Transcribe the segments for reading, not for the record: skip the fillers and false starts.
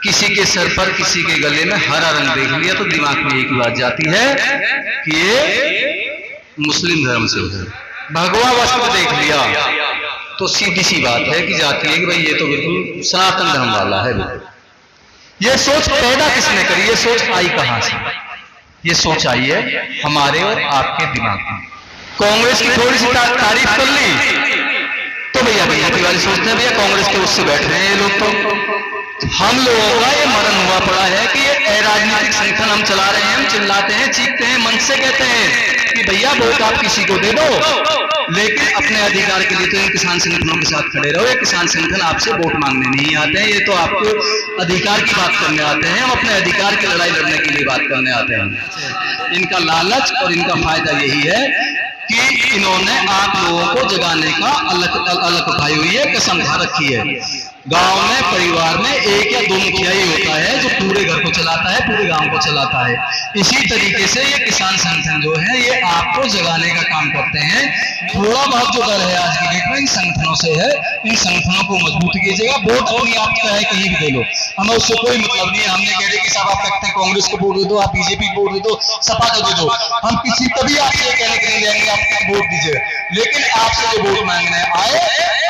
किसी के सर पर किसी के गले में हरा रंग देख लिया तो दिमाग में एक बात जाती है कि ये मुस्लिम धर्म से है। भगवा वस्त्र देख लिया तो सीधी सी बात है कि जाती है कि भाई ये तो बिल्कुल सनातन धर्म वाला है। बिल्कुल ये सोच पैदा किसने करी? ये सोच आई कहां से? ये सोच आई है हमारे और आपके दिमाग में। कांग्रेस की थोड़ी सी तारीफ कर ली तो भैया बीजेपी वाले सोचते हैं भैया कांग्रेस के उससे बैठ रहे हैं ये लोग। तो हम लोगों का ये मरण हुआ पड़ा है कि ये राजनीतिक संगठन हम चला रहे हैं, हम चिल्लाते हैं, चीखते हैं, मन से कहते हैं कि भैया वोट आप किसी को दे दो, लेकिन अपने अधिकार के लिए तो इन किसान संगठनों के साथ खड़े रहो। ये किसान संगठन आपसे वोट मांगने नहीं आते हैं, ये तो आपको अधिकार की बात करने आते हैं। हम अपने अधिकार की लड़ाई लड़ने के लिए बात करने आते हैं। इनका लालच और इनका फायदा यही है कि इन्होंने आप लोगों को जगाने का अलग उठाई हुई है, कसम खा रखी है। गांव में परिवार में एक या दो मुखिया ही होता है जो पूरे घर को चलाता है, पूरे गांव को चलाता है। इसी तरीके से ये किसान संगठन जो है ये आपको जगाने का काम करते हैं। थोड़ा बहुत जो डर है आज की डेट में इन संगठनों से है, इन संगठनों को मजबूत कीजिएगा। वोट अपनी आप चाहे कहीं भी दे लो, हमें उससे कोई मतलब नहीं है। हमने कह रहे कि साहब आप कहते हैं कांग्रेस को वोट दे दो, आप बीजेपी को वोट दे दो, सपा को दे दो, हम किसी कभी आपसे कहने के नहीं जाएंगे आप वोट दीजिए। लेकिन आपसे जो वोट मांगने आए,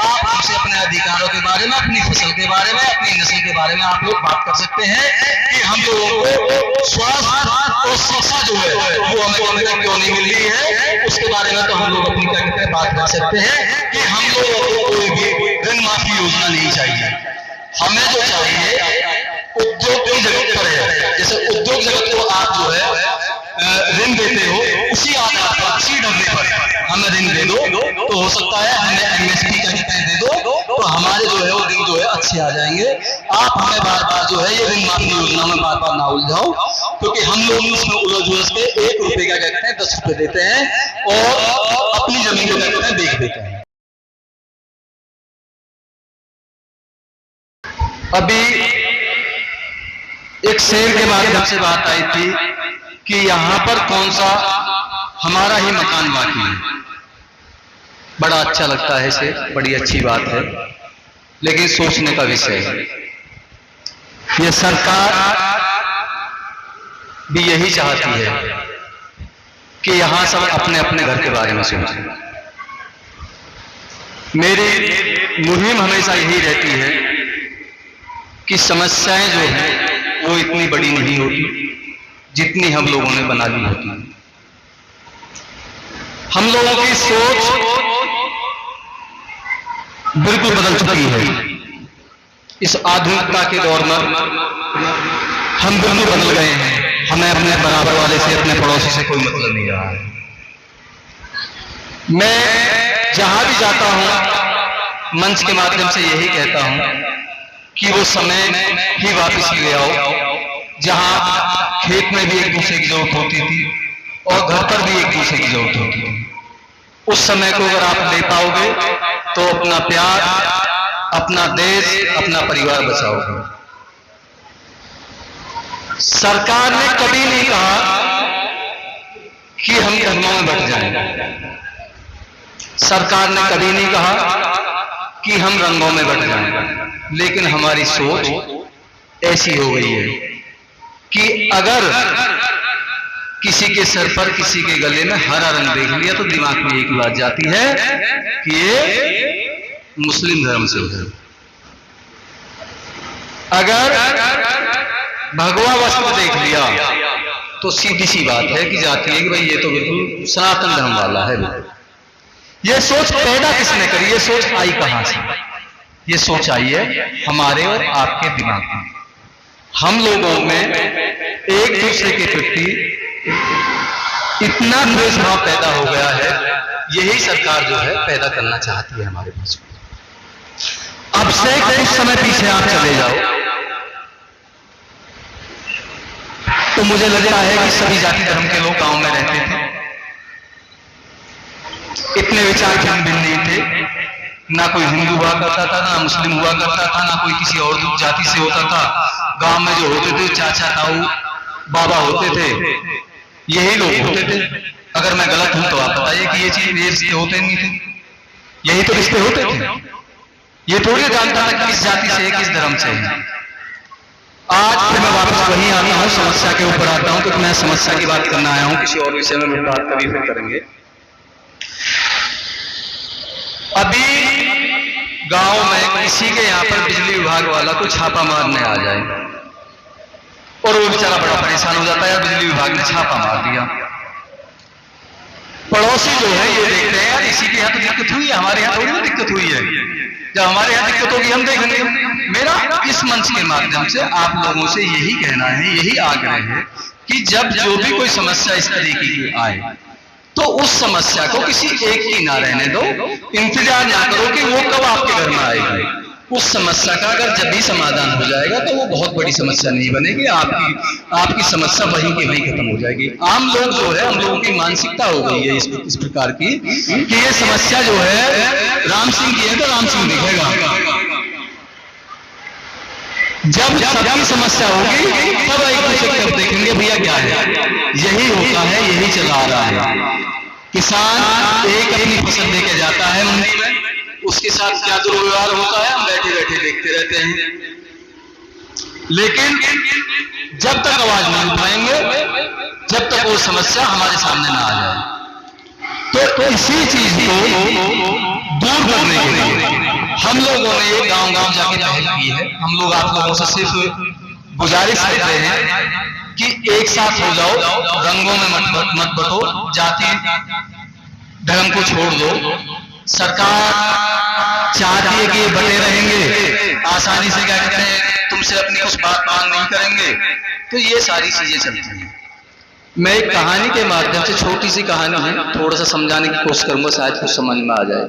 आप हमसे अपने अधिकारों के बारे में, अपनी फसल के बारे में, अपनी नस्ल के बारे में आप लोग बात कर सकते हैं कि हम लोगों को स्वास्थ्य और शिक्षा जो है वो हमको क्यों नहीं मिल रही है, उसके बारे में तो हम लोग अपनी क्या कहते हैं बात कर सकते हैं कि हम लोगों को कोई भी ऋण माफी योजना नहीं चाहिए। हमें जो चाहिए उद्योग की जगत पर है। जैसे उद्योग जगत को आप जो है ऋण देते हो, उसी आधार पर, उसी डरने पर हमें ऋण दे दो तो हो सकता है हमें एमएसपी का हिस्सा दे दो तो हमारे जो है वो दिन जो है अच्छे आ जाएंगे। आप हमें बार बार जो है ये ऋण माफी योजना में बार बार ना उलझाओ, क्योंकि हम लोग उसमें उलझ के 1 रुपए का कहते हैं 10 रुपए देते हैं और अपनी जमीन को कहते हैं बेच देते हैं। अभी एक शेर के माध्यम से बात आई थी कि यहां पर कौन सा हमारा ही मकान बाकी है। बड़ा अच्छा लगता है शेर, बड़ी अच्छी बात है, लेकिन सोचने का विषय है। ये सरकार भी यही चाहती है कि यहां सब अपने अपने घर के बारे में सोचें। मेरी मुहिम हमेशा यही रहती है कि समस्याएं जो हैं वो इतनी बड़ी नहीं होती जितनी हम लोगों ने बना ली होती। हम लोगों की सोच बिल्कुल बदल चुकी है। इस आधुनिकता के दौर में हम बिल्कुल बदल गए हैं। हमें अपने बराबर वाले से, अपने पड़ोसी से कोई मतलब नहीं रहा है। मैं जहां भी जाता हूं मंच के माध्यम से यही कहता हूं कि वो समय ही वापस ले आओ जहां खेत में भी एक दूसरे की जरूरत होती थी और घर पर भी एक दूसरे की जरूरत होती थी। उस समय को अगर आप ले पाओगे तो अपना प्यार, अपना देश, अपना परिवार बचाओगे। सरकार ने कभी नहीं कहा कि हम धर्मों में बंट जाएं। सरकार ने कभी नहीं कहा कि हम रंगों में बंट जाएं। लेकिन हमारी सोच ऐसी हो गई है कि अगर किसी के सर पर किसी के गले में हरा रंग देख लिया तो दिमाग में एक बात जाती है कि ये मुस्लिम धर्म से है। अगर भगवा वस्त्र देख लिया तो सीधी सी बात है कि जाती है कि भाई ये तो बिल्कुल सनातन धर्म वाला है। ये सोच पैदा किसने करी? ये सोच आई कहां से? ये सोच आई है हमारे और आपके दिमाग में। हम लोगों में एक दूसरे के प्रति इतना द्वेष भाव पैदा हो गया है, यही सरकार जो है पैदा करना चाहती है हमारे पास। अब से कुछ समय पीछे आप चले जाओ तो मुझे लगता है कि सभी जाति धर्म के लोग गांव में रहते थे। इतने विचार भिन्न भिन्न नहीं थे। ना कोई हिंदू हुआ करता था, ना मुस्लिम हुआ करता था, ना कोई किसी और जाति से होता था। गांव में जो होते थे चाचा ताऊ बाबा होते थे, यही लोग होते थे। अगर मैं गलत हूं तो आप बताइए कि ये रिश्ते होते नहीं थे। यही तो रिश्ते होते थे। ये थोड़ी जानता था कि किस जाति से है, किस धर्म से है। वहीं आता हूँ, समस्या के ऊपर आता हूँ, तो मैं समस्या की बात करना आया हूँ, किसी और विषय में बात कभी फिर करेंगे। अभी गांव में किसी के यहाँ पर बिजली विभाग वाला कोई छापा मारने आ जाए और वो बेचारा बड़ा परेशान हो जाता है, यार बिजली विभाग ने छापा मार दिया। पड़ोसी जो है ये देखते हैं, यार इसी के यहाँ तो दिक्कत हुई है, हमारे यहाँ थोड़ी ना दिक्कत हुई है, जब हमारे यहाँ दिक्कत होगी हम देखेंगे। मेरा इस मंच के माध्यम से आप लोगों से यही कहना है, यही आग्रह है कि जब जो भी कोई समस्या इस तरीके की आए तो उस समस्या को किसी एक की ना रहने दो, इंतजार ना करो कि वो कब आपके घर में आएगी। उस समस्या का अगर जब भी समाधान हो जाएगा तो वो बहुत बड़ी समस्या नहीं बनेगी, आपकी समस्या वहीं की वहीं खत्म हो जाएगी। आम लोग जो है, हम लोगों की मानसिकता हो गई है इस प्रकार की कि ये समस्या जो है राम सिंह की है तो राम सिंह दिखेगा, जब सबकी समस्या होगी तब एक दूसरे की तरफ देखेंगे भैया क्या है। यही होता है, यही चला आ रहा है। किसान एक अपनी फसल लेके जाता है मंडी में, उसके साथ क्या दुर्व्यवहार होता है हम बैठे बैठे देखते रहते हैं, लेकिन जब तक आवाज नहीं उठाएंगे, जब तक वो समस्या हमारे सामने ना आ जाए। तो इसी चीज को दूर करने के लिए हम लोगों ने ये गांव गांव जाके पहल की है। हम लोग आप लोगों से सिर्फ गुजारिश करते हैं कि एक साथ हो जाओ, रंगों में मत बटो, जाति धर्म को छोड़ दो। सरकार चाहती है कि ये बटे रहेंगे, आसानी से क्या कहते हैं तुमसे अपनी कुछ बात मांग नहीं करेंगे, तो ये सारी चीजें चलती हैं। मैं एक कहानी के माध्यम से, छोटी सी कहानी है, थोड़ा सा समझाने की कोशिश करूंगा, शायद कुछ समझ में आ जाए।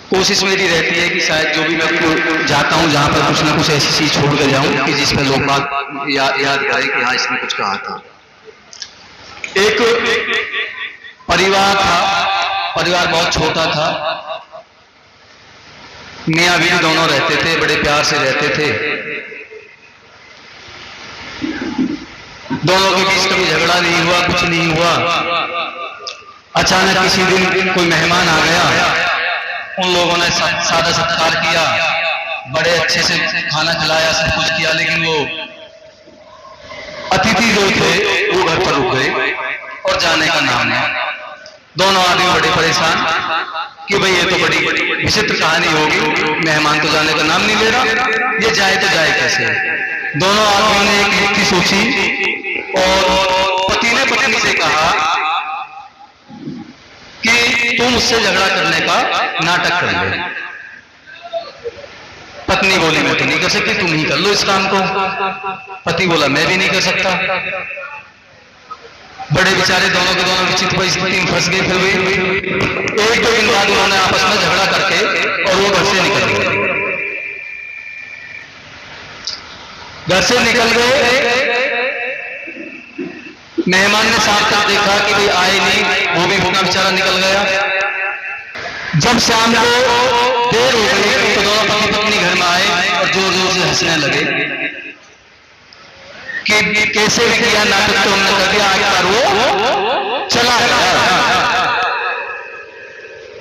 कोशिश मेरी रहती है कि शायद जो भी मैं जाता हूं जहां पर कुछ ना कुछ ऐसी चीज छोड़ कर जाऊं कि जिस पर लोग बात याद करें कि हाँ इसने कुछ कहा था। एक परिवार था, परिवार बहुत छोटा था, मियां बीवी दोनों रहते थे, बड़े प्यार से रहते थे। दोनों के बीच कभी झगड़ा नहीं हुआ, कुछ नहीं हुआ। अचानक किसी दिन कोई मेहमान आ गया, उन लोगों ने सादा सत्कार किया, बड़े अच्छे से खाना खिलाया, सब कुछ किया, लेकिन वो अतिथि जो थे वो घर पर रुक गए और जाने का नाम नहीं। दोनों आदमी बड़े परेशान कि भाई ये तो बड़ी विचित्र कहानी होगी, मेहमान तो जाने का नाम नहीं ले रहा, ये जाए तो जाए कैसे। दोनों आदमियों ने एक युक्ति सोची और पति ने पत्नी से कहा कि तुम मुझसे झगड़ा करने का नाटक कर ले। पत्नी बोली मैं तो नहीं कर सकती, तुम ही कर लो इस काम को। पति बोला मैं भी नहीं कर सकता। बड़े बेचारे दोनों के दोनों विचित्र परिस्थिति में फंस गए। फिर भी एक दो दिन बाद उन्होंने आपस में झगड़ा करके और वो घर से निकल गए। घर से निकल गए, मेहमान ने शाम तक देखा कि भाई आए नहीं, वो भी भूखा बेचारा निकल गया। जब शाम को देर हो गई तो दोनों पति पत्नी घर में आए और जोर जोर से हंसने लगे कि कैसे भी किया नाटक तो हमने कर दिया, आखिरकार वो चला गया।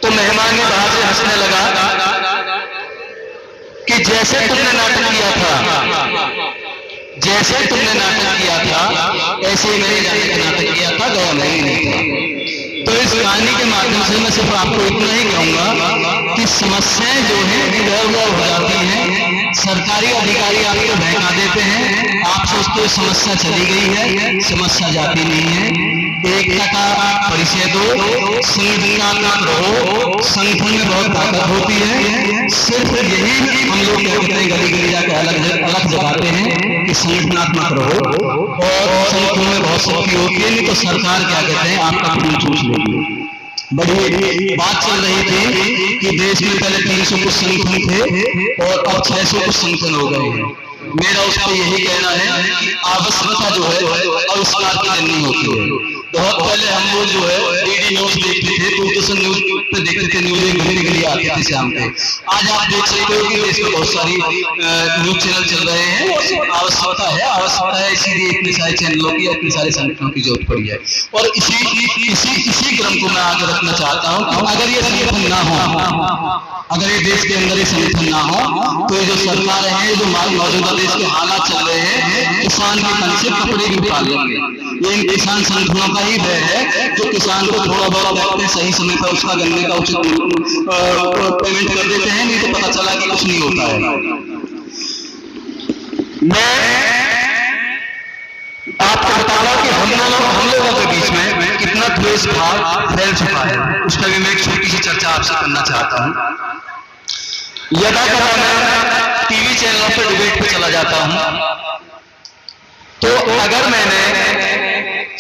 तो मेहमान ने बाहर से हंसने लगा कि जैसे तुमने नाटक किया था, जैसे तुमने नाटक किया था ऐसे ही मैंने जाने का नाटक किया था, गया नहीं था। तो इस कहानी के माध्यम से मैं सिर्फ आपको इतना ही कहूंगा कि समस्याएं जो है इधर उधर हो जाती हैं, सरकारी अधिकारी आपको बहका देते हैं, आप सोचते हो समस्या चली गई है, समस्या जाती नहीं है। एकता का परिचय दो, संगठनात्मक रहो, संगठन में बहुत ताकत होती है। सिर्फ यही हम लोग कहते हैं, गली गली जाकर अलग जगाते हैं कि संगठनात्मक रहो और संगठन में बहुत शक्ति होती है। नहीं तो सरकार क्या कहते हैं आपका खून चूस लेगी। बड़ी बात चल रही थी कि देश में पहले 300 कुछ संगठन थे और अब 600 कुछ संगठन हो गए हैं। मेरा उस पर यही कहना है कि आवश्यकता जो है आविष्कार की जननी होती है। बहुत पहले हम लोग जो है डीडी न्यूज देखते थे, दूरदर्शन न्यूज पे देखते थे, न्यूज घूमने के लिए आते थे शाम को। आज आप देख सकते हो कि देश में बहुत सारी न्यूज चैनल चल रहे हैं और आवश्यकता है, इसीलिए इतने सारे चैनलों की, इतने सारे संगठनों की जरूरत पड़ी है। और इसी क्रम को मैं आगे रखना चाहता हूँ कि अगर ये संगठन ना हो, अगर ये देश के अंदर ये संगठन ना हो, तो ये जो सरकार है, जो मौजूदा देश के हालात चल रहे हैं, किसान के तन से कपड़े भी उतार लेंगे। ये इन किसान संगठनों का ही भय है, जो किसान को थोड़ा बहुत देखते हैं, सही समय पर उसका गन्ने का उचित पेमेंट कर देते हैं, नहीं तो पता चला कि कुछ नहीं होता है। मैं आपको बता रहा हूं कि हम लोगों के बीच में कितना द्वेष भाव फैल चुका है, उसका भी मैं एक छोटी सी चर्चा आपसे करना चाहता हूं। यदा कदा मैं टीवी चैनलों पर डिबेट पे चला जाता हूं, तो अगर मैंने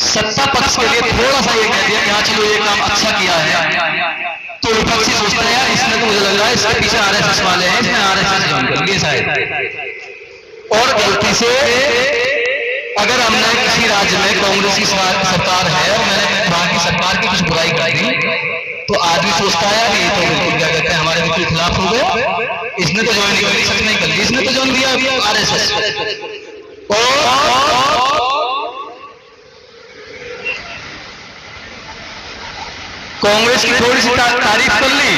सत्ता पक्ष के लिए थोड़ा सा ये कह दिया कि हाँ चलो ये काम अच्छा किया है, तो विपक्षी सोचता है यार इसमें तो मुझे लग रहा है इसके पीछे आरएसएस वाले हैं, इसमें आरएसएस ज्वाइन कर लिए शायद। और गलती से अगर हमने किसी राज्य में कांग्रेस की सरकार है और मैंने वहां की सरकार की कुछ बुराई कर दी, तो आदमी सोचता है यार ये तो बिल्कुल क्या कहते हैं हमारे बिल्कुल खिलाफ हो गए, इसने तो ज्वाइन कर ली, सच नहीं कर ली, इसने तो ज्वाइन किया आरएसएस। कांग्रेस की थोड़ी सी तारीफ कर ली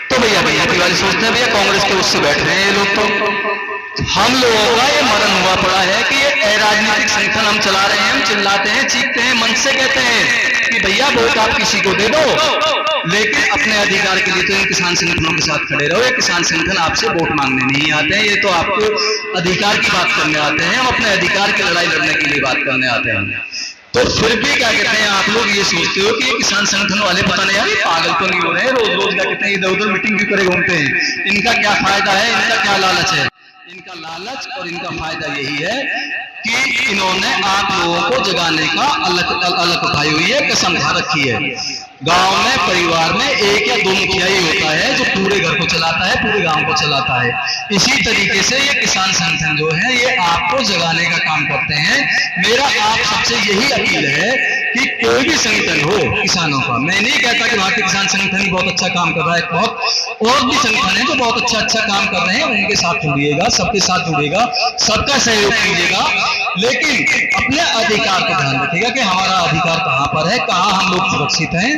तो भैया तिवारी सोचते हैं भैया कांग्रेस के उससे बैठ रहे हैं ये लोग। तो हम लोगों का ये मरण हुआ पड़ा है कि ये अराजनीतिक संगठन हम चला रहे हैं, हम चिल्लाते हैं, चीखते हैं, मन से कहते हैं कि भैया वोट आप किसी को दे दो, लेकिन अपने अधिकार के लिए तो इन किसान संगठनों के साथ खड़े रहो। ये किसान संगठन आपसे वोट मांगने नहीं आते हैं, ये तो आपको अधिकार की बात करने आते हैं, हम अपने अधिकार की लड़ाई लड़ने के लिए बात करने आते हैं। तो फिर भी क्या कहते हैं आप लोग ये सोचते हो कि ये किसान संगठन वाले पता नहीं यार ये पागल तो नहीं हो रहे हैं, रोज रोज क्या कहते हैं इधर उधर मीटिंग भी करे घूमते हैं, इनका क्या फायदा है, इनका क्या लालच है। इनका लालच और इनका फायदा यही है कि इन्होंने आप लोगों को जगाने का अलग उठाई हुई है, कसम खा रखी है। गांव में परिवार में एक या दो मुखिया ही होता है जो पूरे घर को चलाता है, पूरे गांव को चलाता है। इसी तरीके से ये किसान संगठन जो है ये आपको जगाने का काम करते हैं। मेरा आप सबसे यही अपील है कि कोई भी संगठन हो किसानों का, मैं नहीं कहता कि भारतीय किसान संगठन ही बहुत अच्छा काम कर रहा है, बहुत और भी संगठन है जो बहुत अच्छा काम कर रहे हैं, उनके साथ जुड़िएगा, सबके साथ जुड़िएगा, सबका सहयोग कीजिएगा, लेकिन अपने अधिकार का ध्यान रखिएगा कि हमारा अधिकार कहाँ पर है, कहाँ हम लोग सुरक्षित हैं।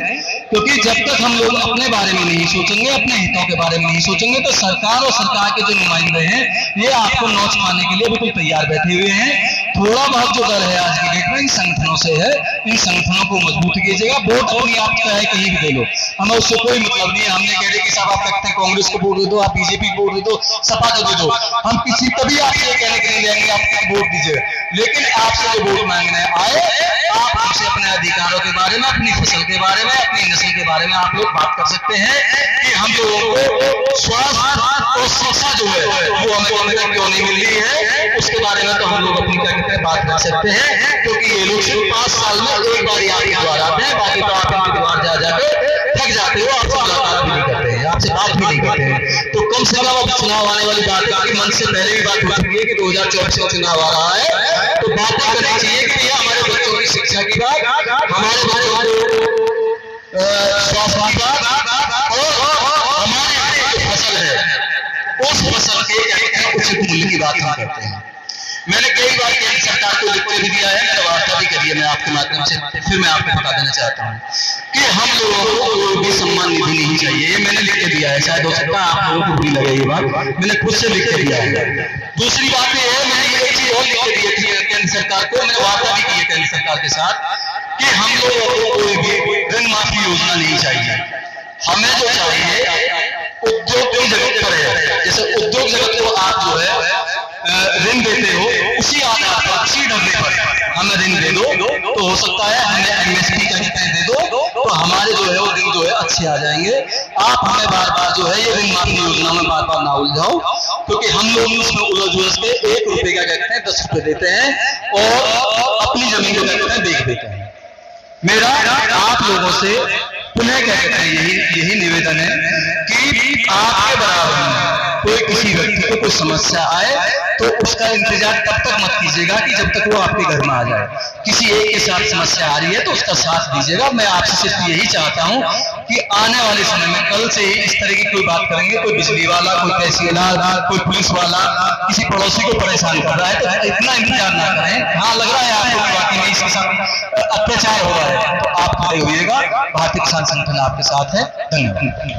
क्योंकि जब तक हम लोग अपने बारे में नहीं सोचेंगे, अपने हितों के बारे में नहीं सोचेंगे, तो सरकार और सरकार के जो नुमाइंदे हैं ये आपको नोच पाने के लिए बिल्कुल तैयार बैठे हुए हैं। थोड़ा बहुत जो डर है आज की डेट में इन संगठनों से है, इन संगठनों को मजबूत कीजिएगा। वोट अपनी आप चाहे कहीं भी दे लो, हमें उससे कोई मतलब नहीं है। हमने कह रहे कि साहब आप कहते हैं कांग्रेस को वोट दे दो, आप बीजेपी को वोट दे दो, सपा को दे दो, हम किसी कभी आपसे कहने के नहीं जाएंगे आप वोट दीजिए, लेकिन आपसे जो वोट मांगने आए आप हमसे अपने अधिकारों के बारे में, अपनी फसल के बारे में, अपनी नस्ल के बारे में आप लोग बात कर सकते हैं कि हम लोगों को स्वास्थ्य और शिक्षा जो है वो हमें क्यों नहीं मिल रही है, उसके बारे में तो हम लोग अपनी क्या कहते हैं बात कर सकते हैं। क्योंकि ये लोग सिर्फ 5 साल में एक बार आपके द्वार आते हैं, बाकी तो आप इनके द्वार जा जाके थक जाते हो, आपसे मुलाकात भी नहीं करते हैं, आपसे बात भी नहीं करते हैं। तो कम से कम अब चुनाव आने वाली बात का मन से पहले भी बात हो चुकी है कि 2024 में चुनाव आ रहा है, तो बातें करनी चाहिए कि भैया हमारे बच्चों की शिक्षा की बात, हमारे बच्चों को स्वास्थ्य की बात और हमारी फसल है उस फसल के क्या कहते हैं उचित मूल्य की बात हम करते हैं। मैंने कई बार केंद्र सरकार को लिख के भी दिया है, मैंने वार्ता भी करी है, मैं आपके माध्यम से फिर मैं आपको बता देना चाहता हूँ कि हम लोगों को कोई भी सम्मान निधि नहीं चाहिए, ये मैंने लिख के दिया है। शायद हो सकता है आप लोगों को भी लगे ये बात, मैंने खुद से लिख के दिया है। दूसरी बात ये है, मैंने एक चीज और लिख के दी थी केंद्र सरकार को, मैंने वार्ता भी की है केंद्र सरकार के साथ कि हम लोगों को कोई भी ऋण माफी योजना नहीं चाहिए। हमें जो चाहिए उद्योग की जगत पर है, जैसे उद्योग जगत को आप जो है ऋण देते हो उसी आधार पर, उसी ढंगे पर हमें ऋण दे दो, तो हो सकता है हमें एमएसपी का कहते दे दो, तो हमारे जो है वो ऋण जो है अच्छे आ जाएंगे। आप हमें बार बार जो है ये ऋण माफी योजना में बार बार ना उलझाओ, क्योंकि हम लोग उसमें उलझ के 1 रुपए का कहते हैं 10 रुपए देते हैं और अपनी जमीन को कहते हैं बेच देते हैं। मेरा आप लोगों से पुनः कहते हैं यही निवेदन है कि आपके बराबर में कोई किसी व्यक्ति को कोई समस्या आए तो उसका इंतजार तब तक मत कीजिएगा कि जब तक वो आपके घर में आ जाए। किसी एक के साथ समस्या आ रही है तो उसका साथ दीजिएगा। मैं आपसे सिर्फ यही चाहता हूं कि आने वाले समय में कल से ही इस तरह की कोई बात करेंगे, कोई बिजली वाला, कोई तहसीलदार, कोई पुलिस वाला किसी पड़ोसी को परेशान कर रहा है तो इतना इंतजार ना करें। हाँ, लग रहा है आपको कि वाकई में इसके साथ अत्याचार हो रहा है तो आप खड़े होइएगा। भारतीय किसान संगठन आपके साथ है। धन्यवाद।